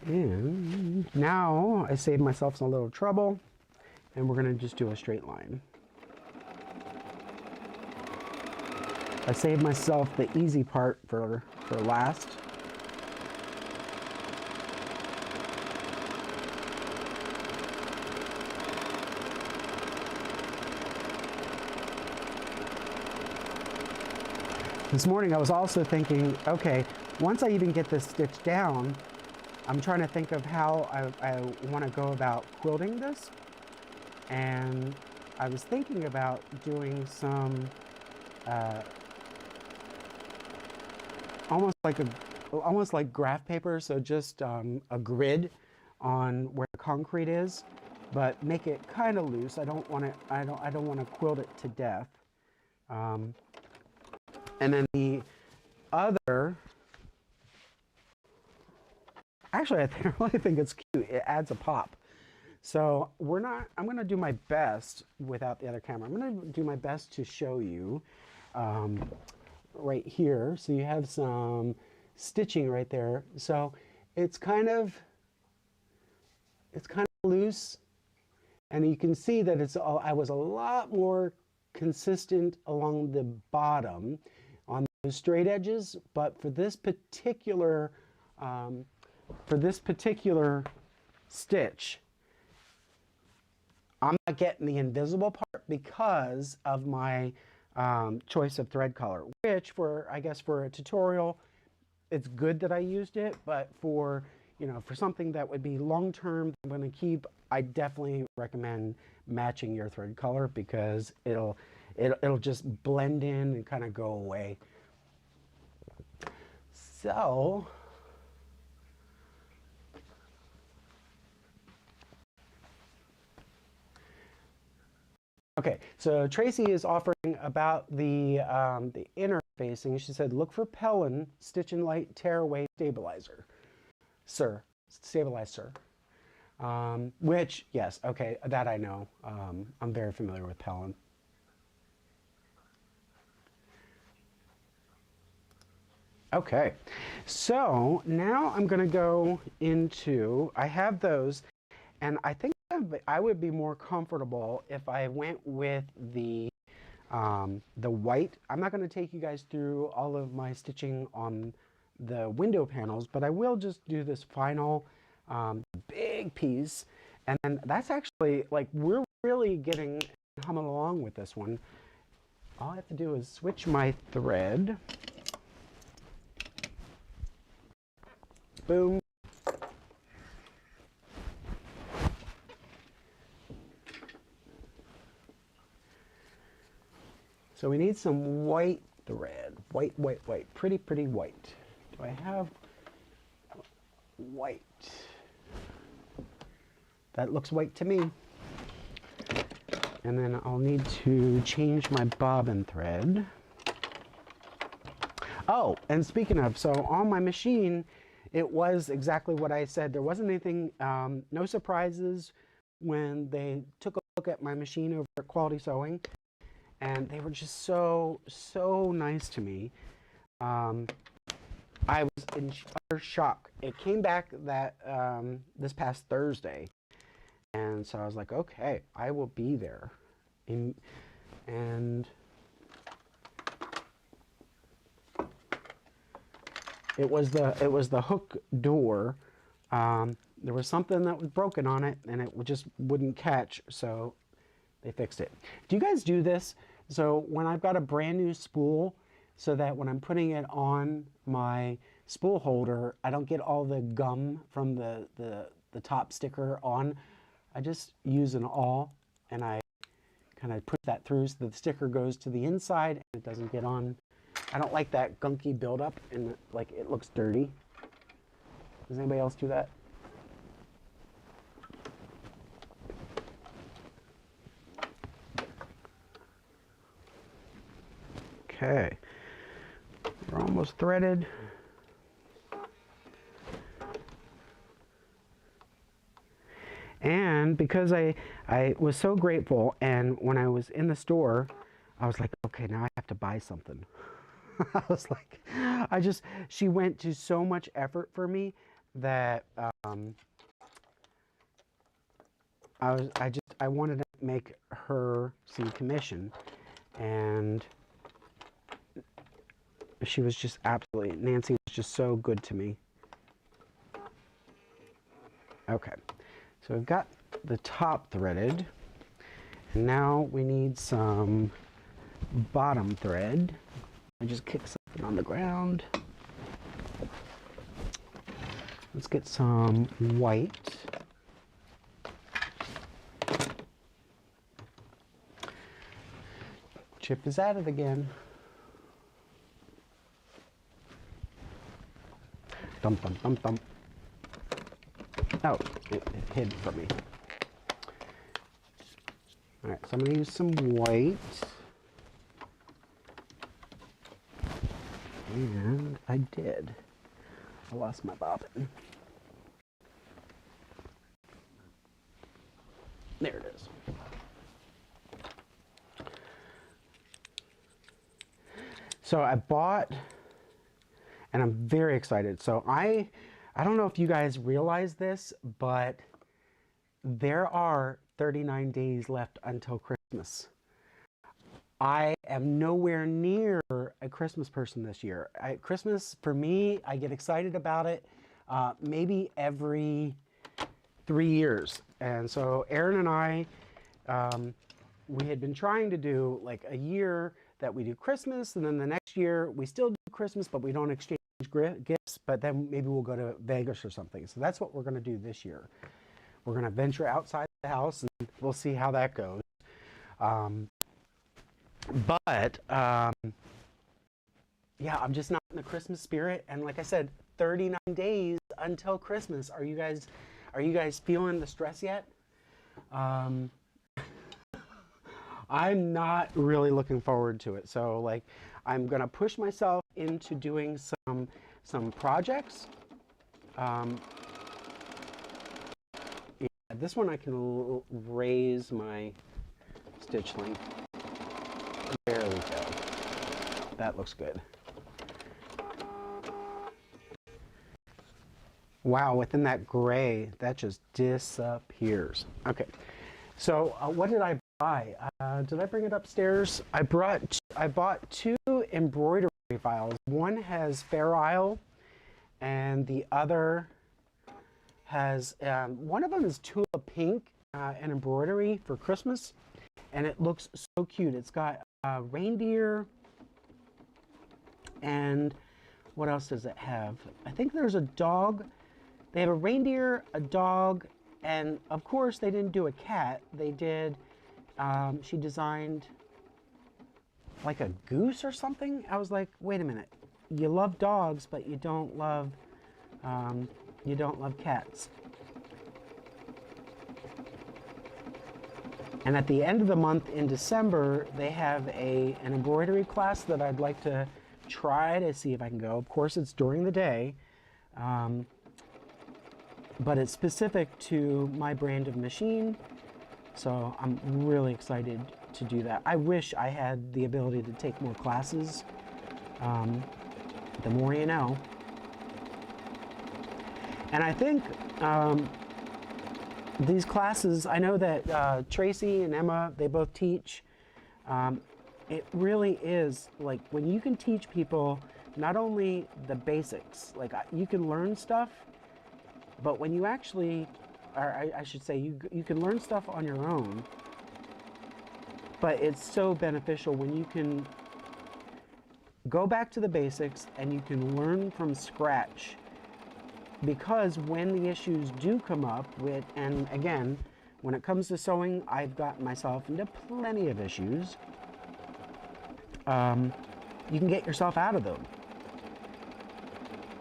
And now I saved myself some little trouble, and we're going to just do a straight line. I saved myself the easy part for last. This morning I was also thinking, okay, once I even get this stitch down, I'm trying to think of how I want to go about quilting this. And I was thinking about doing some almost like graph paper, so just a grid on where the concrete is, but make it kind of loose. I don't want to quilt it to death. And then the other, actually, I really think it's cute. It adds a pop. So I'm going to do my best without the other camera. I'm going to do my best to show you right here. So you have some stitching right there. So it's kind of loose, and you can see that I was a lot more consistent along the bottom on the straight edges, but for this particular stitch, I'm not getting the invisible part because of my choice of thread color, which I guess for a tutorial, it's good that I used it, but for something that would be long-term, I'm going to keep, I definitely recommend matching your thread color, because it'll just blend in and kind of go away. So okay, so Tracy is offering about the inner facing. She said, look for Pellin, stitch and light, tear away, stabilizer. Sir, stabilize, sir. Which, yes, okay, that I know. I'm very familiar with Pellin. Okay, so now I'm going to go into, I have those, and I think I would be more comfortable if I went with the white. I'm not going to take you guys through all of my stitching on the window panels, but I will just do this final big piece, and then that's actually, like, we're really humming along with this one. All I have to do is switch my thread. Boom. So we need some white thread. White, white, white. Pretty, pretty white. Do I have white? That looks white to me. And then I'll need to change my bobbin thread. Oh, and speaking of, so on my machine, it was exactly what I said. There wasn't anything, no surprises when they took a look at my machine over at Quality Sewing, and they were just so nice to me. I was in utter shock. It came back that this past Thursday, and so I was like, okay, I will be there. And it was the hook door. There was something that was broken on it, and it just wouldn't catch, so they fixed it. Do you guys do this? So when I've got a brand new spool, so that when I'm putting it on my spool holder, I don't get all the gum from the top sticker on. I just use an awl, and I kind of push that through so that the sticker goes to the inside and it doesn't get on. I don't like that gunky buildup and like it looks dirty. Does anybody else do that? Okay, we're almost threaded. And because I was so grateful, and when I was in the store, I was like, okay, now I have to buy something. I was like, she went to so much effort for me that I wanted to make her some commission, and she was just absolutely, Nancy was just so good to me. Okay, so we've got the top threaded, and now we need some bottom thread. I just kicked something on the ground. Let's get some white. Chip is at it again. Thump, thump, thump, thump. Oh, it hid from me. All right, so I'm going to use some white. And I did. I lost my bobbin. There it is. So I bought, and I'm very excited. So I don't know if you guys realize this, but there are 39 days left until Christmas. I am nowhere near a Christmas person this year. Christmas, for me, I get excited about it maybe every 3 years. And so Erin and I, we had been trying to do like a year that we do Christmas, and then the next year we still do Christmas, but we don't exchange gifts, but then maybe we'll go to Vegas or something. So that's what we're going to do this year. We're going to venture outside the house, and we'll see how that goes. Yeah, I'm just not in the Christmas spirit. And like I said, 39 days until Christmas. Are you guys feeling the stress yet? I'm not really looking forward to it. So like, I'm gonna push myself into doing some projects. Yeah, this one I can raise my stitch length. There we go. That looks good. Wow, within that gray, that just disappears. Okay, so what did I buy? Did I bring it upstairs? I bought 2 embroidery files. One has Fair Isle, and the other has, one of them is Tulip Pink and embroidery for Christmas, and it looks so cute. It's got reindeer, and what else does it have? I think there's a dog. They have a reindeer, a dog, and of course they didn't do a cat. They did, she designed like a goose or something. I was like, wait a minute, you love dogs, but you don't love cats. And at the end of the month in December, they have an embroidery class that I'd like to try to see if I can go. Of course, it's during the day. but it's specific to my brand of machine. So I'm really excited to do that. I wish I had the ability to take more classes. The more you know. And I think these classes, I know that Tracy and Emma, they both teach. It really is like when you can teach people not only the basics, like you can learn stuff, but when you actually, or I should say, you can learn stuff on your own, but it's so beneficial when you can go back to the basics and you can learn from scratch, because when the issues do come up with, and again, when it comes to sewing, I've gotten myself into plenty of issues. You can get yourself out of them.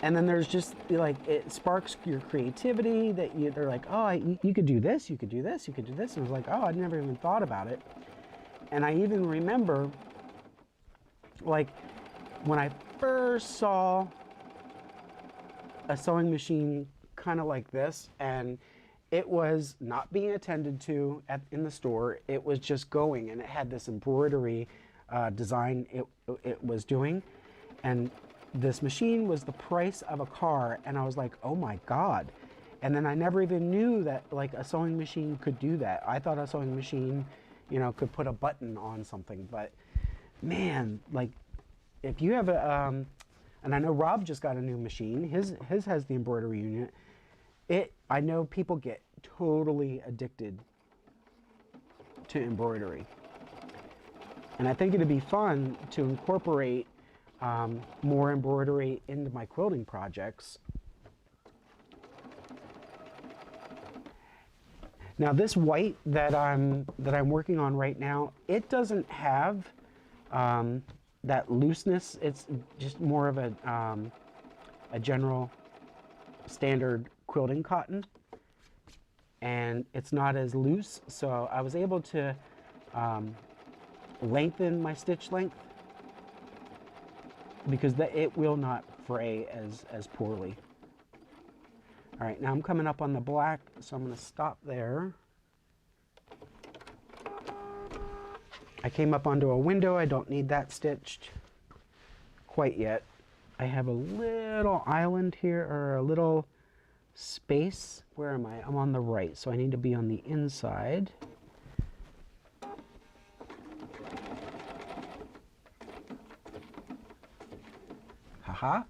And then there's just like, it sparks your creativity that they're like, oh, you could do this, you could do this, you could do this. And I was like, oh, I never even thought about it. And I even remember, like, when I first saw a sewing machine kind of like this, and it was not being attended to in the store, it was just going, and it had this embroidery design it was doing, and this machine was the price of a car, and I was like, oh my God. And then I never even knew that like a sewing machine could do that. I thought a sewing machine, you know, could put a button on something, but man, like if you have a, and I know Rob just got a new machine, his has the embroidery unit. I know people get totally addicted to embroidery. And I think it'd be fun to incorporate more embroidery into my quilting projects. Now this white that I'm working on right now, it doesn't have that looseness. It's just more of a general standard quilting cotton, and it's not as loose, so I was able to lengthen my stitch length because it will not fray as poorly. All right, now I'm coming up on the black, so I'm going to stop there. I came up onto a window. I don't need that stitched quite yet. I have a little island here, or a little space. Where am I? I'm on the right, so I need to be on the inside. Haha.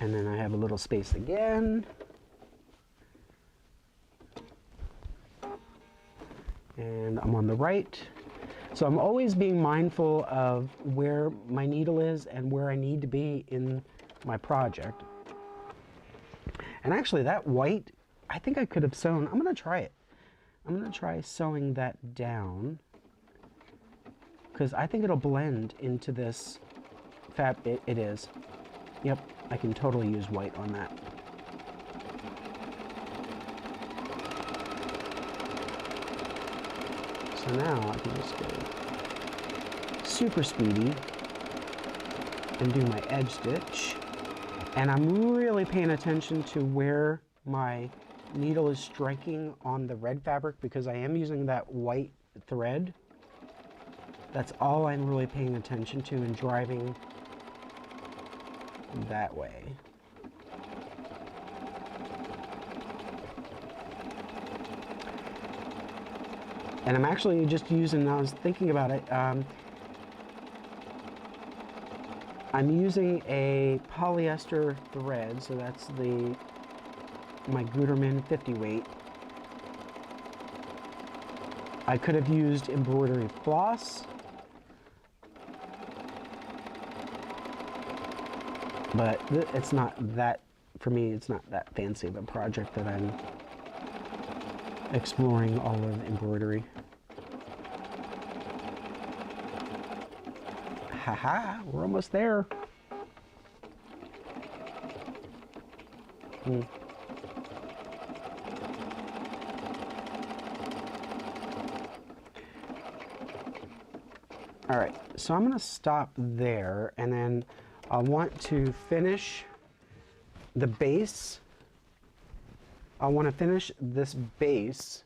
And then I have a little space again. And I'm on the right. So I'm always being mindful of where my needle is and where I need to be in my project. And actually that white, I think I could have sewn, I'm gonna try it. I'm gonna try sewing that down, because I think it'll blend into this fabric. It is. Yep, I can totally use white on that. So now I can just go super speedy and do my edge stitch. And I'm really paying attention to where my needle is striking on the red fabric, because I am using that white thread. That's all I'm really paying attention to and driving that way. And I'm actually just using, I was thinking about it, I'm using a polyester thread, so that's my Gutermann 50 weight. I could have used embroidery floss, but it's not that, for me, it's not that fancy of a project that I'm exploring all of embroidery. Haha, we're almost there. All right, so I'm going to stop there, and then I want to finish the base. I want to finish this base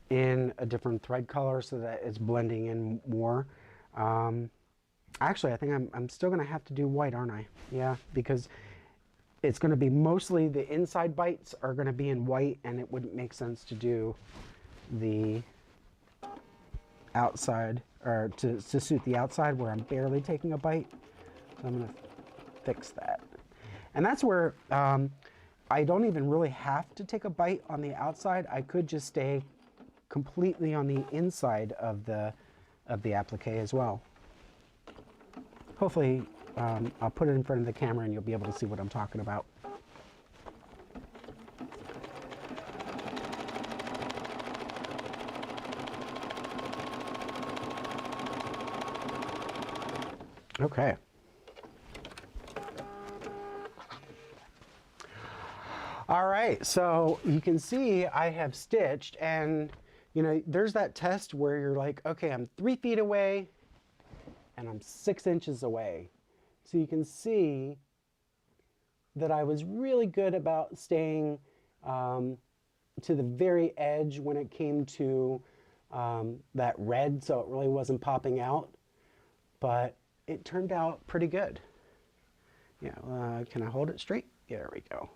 in a different thread color so that it's blending in more. Actually, I think I'm still going to have to do white, aren't I? Yeah, because it's going to be mostly the inside bites are going to be in white, and it wouldn't make sense to do the outside, or to suit the outside where I'm barely taking a bite. So I'm going to fix that. And that's where I don't even really have to take a bite on the outside. I could just stay completely on the inside of the applique as well. Hopefully I'll put it in front of the camera and you'll be able to see what I'm talking about. Okay. All right, so you can see I have stitched, and you know, there's that test where you're like, okay, I'm 3 feet away and I'm 6 inches away. So you can see that I was really good about staying to the very edge when it came to that red, so it really wasn't popping out, but it turned out pretty good. Yeah, can I hold it straight? Yeah, there we go.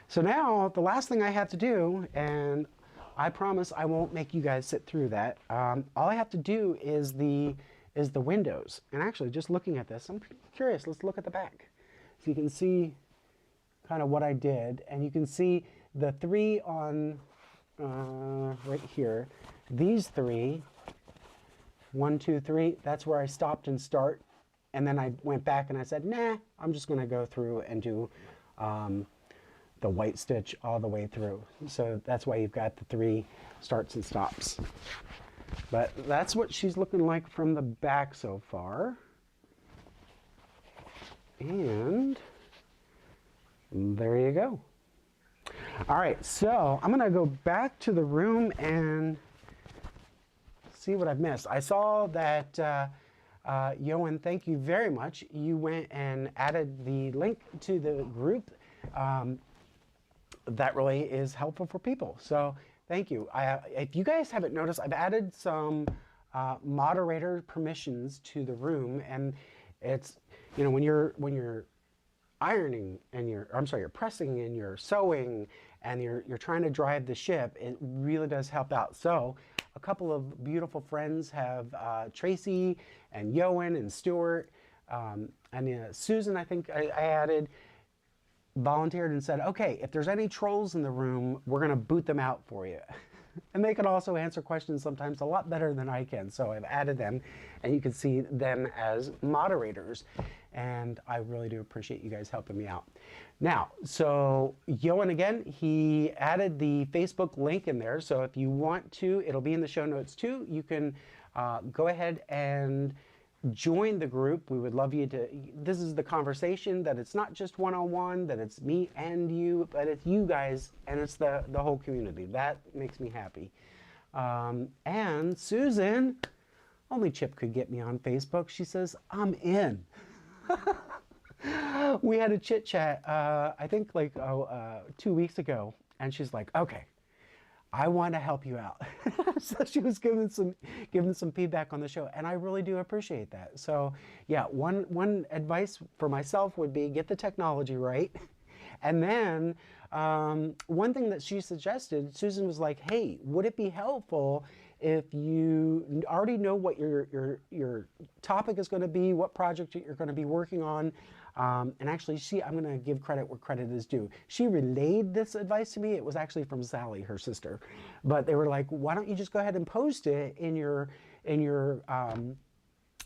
So now the last thing I have to do, and I promise I won't make you guys sit through that. All I have to do is the windows. And actually, just looking at this, I'm curious. Let's look at the back, so you can see kind of what I did, and you can see the 3 on right here. These 3, 1, 2, 3. That's where I stopped and start, and then I went back and I said, nah, I'm just going to go through and do the white stitch all the way through. So that's why you've got the 3 starts and stops. But that's what she's looking like from the back so far. And there you go. All right, so I'm gonna go back to the room and see what I've missed. I saw that Johan, thank you very much. You went and added the link to the group. That really is helpful for people. So thank you. If you guys haven't noticed, I've added some moderator permissions to the room, and it's, you know, when you're ironing and you're pressing and you're sewing and you're trying to drive the ship, it really does help out. So a couple of beautiful friends have Tracy and Johan and Stuart and Susan, I think I added, volunteered and said, okay, if there's any trolls in the room, we're going to boot them out for you. And they can also answer questions sometimes a lot better than I can. So I've added them, and you can see them as moderators. And I really do appreciate you guys helping me out. Now, so Johan, again, he added the Facebook link in there. So if you want to, it'll be in the show notes too. You can go ahead and join the group. We would love you to, this is the conversation, that it's not just one-on-one, that it's me and you, but it's you guys, and it's the whole community. That makes me happy. And Susan, only Chip could get me on Facebook. She says, I'm in. We had a chit chat, I think like 2 weeks ago, and she's like, okay, I want to help you out. So she was giving some feedback on the show, and I really do appreciate that. So yeah, one advice for myself would be get the technology right. And then one thing that she suggested, Susan was like, hey, would it be helpful if you already know what your topic is going to be, what project you're going to be working on? And actually, I'm going to give credit where credit is due. She relayed this advice to me. It was actually from Sally, her sister. But they were like, why don't you just go ahead and post it in your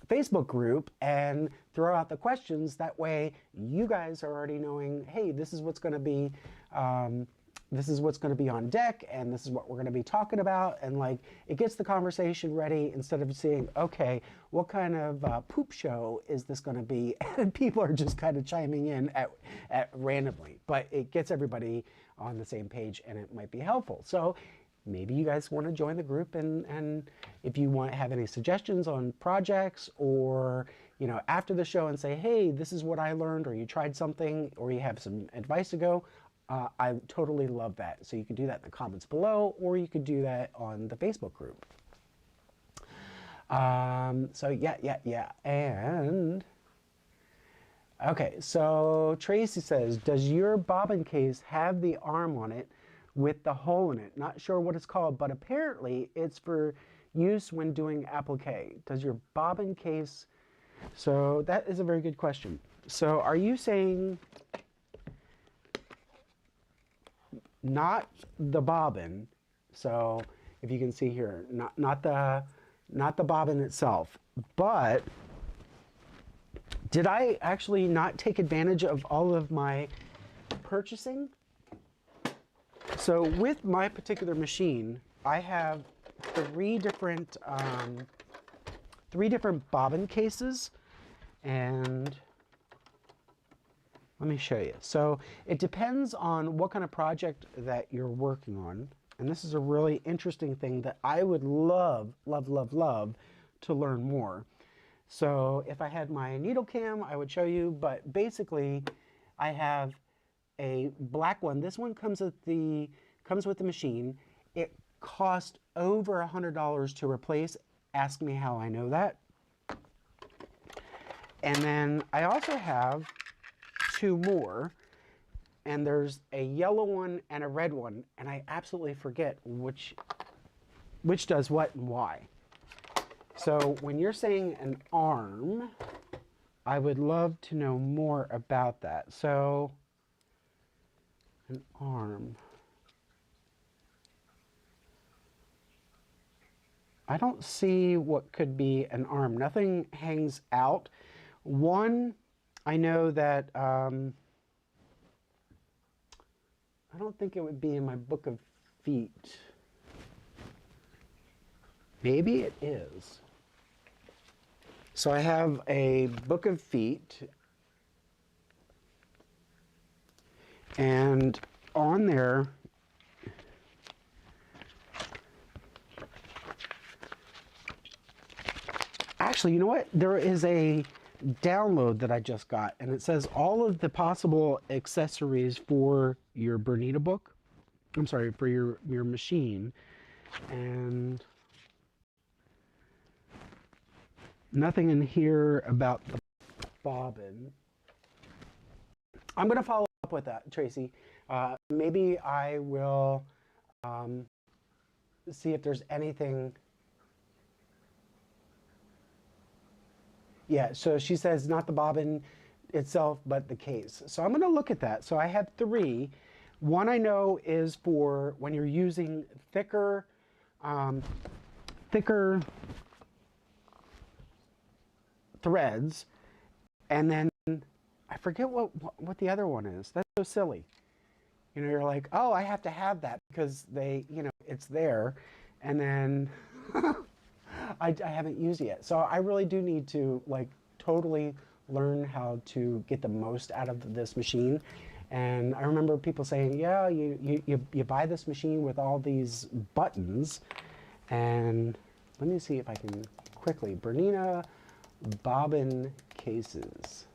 Facebook group and throw out the questions. That way you guys are already knowing, hey, this is what's going to be on deck, and this is what we're going to be talking about. And like, it gets the conversation ready instead of saying, okay, what kind of poop show is this going to be? And people are just kind of chiming in at randomly, but it gets everybody on the same page, and it might be helpful. So maybe you guys want to join the group, and if you want to have any suggestions on projects, or you know, after the show and say, hey, this is what I learned, or you tried something, or you have some advice to go, I totally love that. So you can do that in the comments below, or you could do that on the Facebook group. So yeah. And okay, so Tracy says, does your bobbin case have the arm on it with the hole in it? Not sure what it's called, but apparently it's for use when doing applique. Does your bobbin case... So that is a very good question. So are you saying not the bobbin? So if you can see here, not the bobbin itself, but did I actually not take advantage of all of my purchasing? So with my particular machine, I have three different bobbin cases, and let me show you. So it depends on what kind of project that you're working on, and this is a really interesting thing that I would love to learn more. So if I had my needle cam, I would show you, but basically I have a black one. This one comes with the machine. It cost over $100 to replace. Ask me how I know that. And then I also have two more, and there's a yellow one and a red one, and I absolutely forget which does what and why. So when you're saying an arm, I would love to know more about that. So an arm. I don't see what could be an arm. Nothing hangs out. One, I know that, I don't think it would be in my book of feet. Maybe it is. So I have a book of feet, and on there, actually, you know what? There is a download that I just got, and it says all of the possible accessories for your Bernina book. I'm sorry, for your machine, and nothing in here about the bobbin. I'm going to follow up with that, Tracy. Maybe I will see if there's anything. Yeah, so she says not the bobbin itself, but the case. So I'm going to look at that. So I have three. One I know is for when you're using thicker threads, and then I forget what the other one is. That's so silly. You know, you're like, oh, I have to have that because it's there, and then I haven't used it yet. So I really do need to totally learn how to get the most out of this machine. And I remember people saying, yeah, you buy this machine with all these buttons. And let me see if I can quickly, Bernina bobbin cases.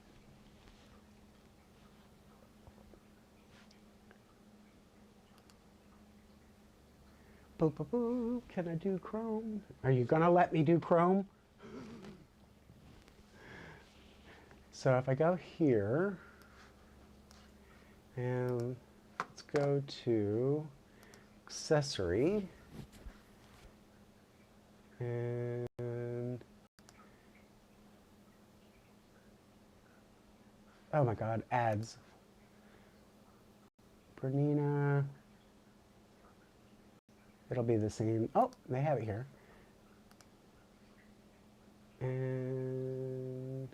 Boop, boop, boop. Can I do Chrome? Are you gonna let me do Chrome? So if I go here, and let's go to accessory, and oh my God, ads. Bernina. It'll be the same. Oh, they have it here. And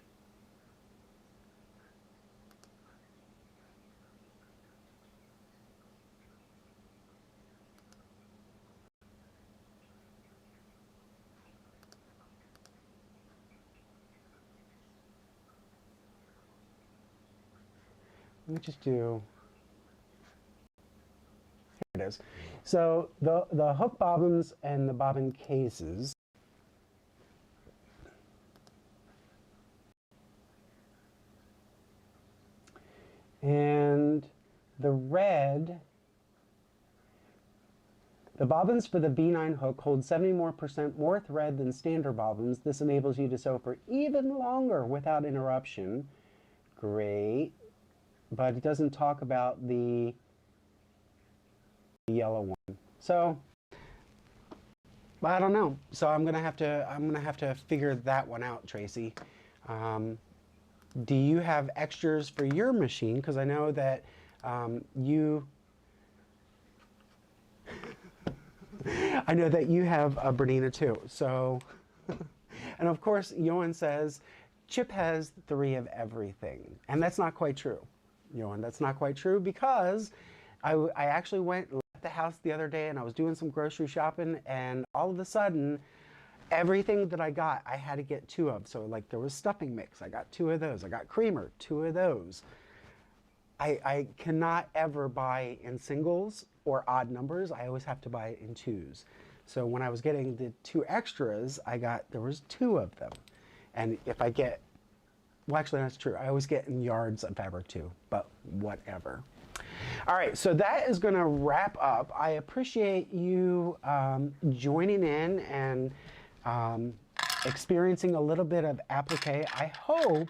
let me just do, it is. So the hook bobbins and the bobbin cases. And the red, the bobbins for the B9 hook hold 70% more thread than standard bobbins. This enables you to sew for even longer without interruption. Great. But it doesn't talk about the yellow one. So I don't know. So I'm gonna have to figure that one out, Tracy. Do you have extras for your machine? Because I know that you have a Bernina too. So, and of course, Johan says, Chip has 3 of everything. And that's not quite true, Johan. That's not quite true because I actually went left the house the other day and I was doing some grocery shopping, and all of a sudden, everything that I got, I had to get 2 of. So like there was stuffing mix, I got 2 of those. I got creamer, 2 of those. I cannot ever buy in singles or odd numbers. I always have to buy it in 2s. So when I was getting the 2 extras, there was 2 of them. And if I get, well, actually that's true. I always get in yards of fabric too, but whatever. All right, so that is gonna wrap up. I appreciate you joining in and experiencing a little bit of applique. I hope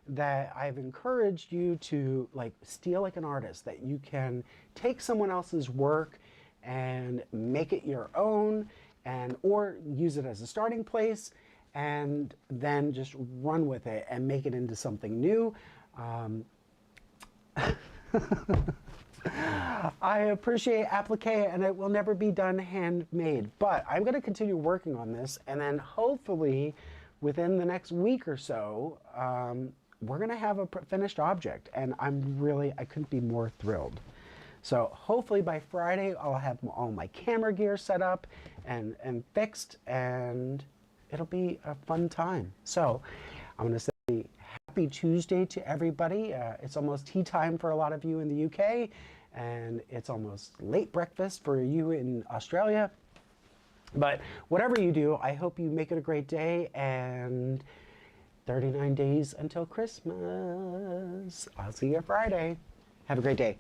that I've encouraged you to like steal like an artist, that you can take someone else's work and make it your own, and or use it as a starting place and then just run with it and make it into something new. I appreciate applique, and it will never be done handmade, but I'm going to continue working on this, and then hopefully within the next week or so, we're going to have a finished object, and I couldn't be more thrilled. So hopefully by Friday, I'll have all my camera gear set up and fixed, and it'll be a fun time. So I'm going to say happy Tuesday to everybody. It's almost tea time for a lot of you in the UK, and it's almost late breakfast for you in Australia. But whatever you do, I hope you make it a great day, and 39 days until Christmas. I'll see you Friday. Have a great day.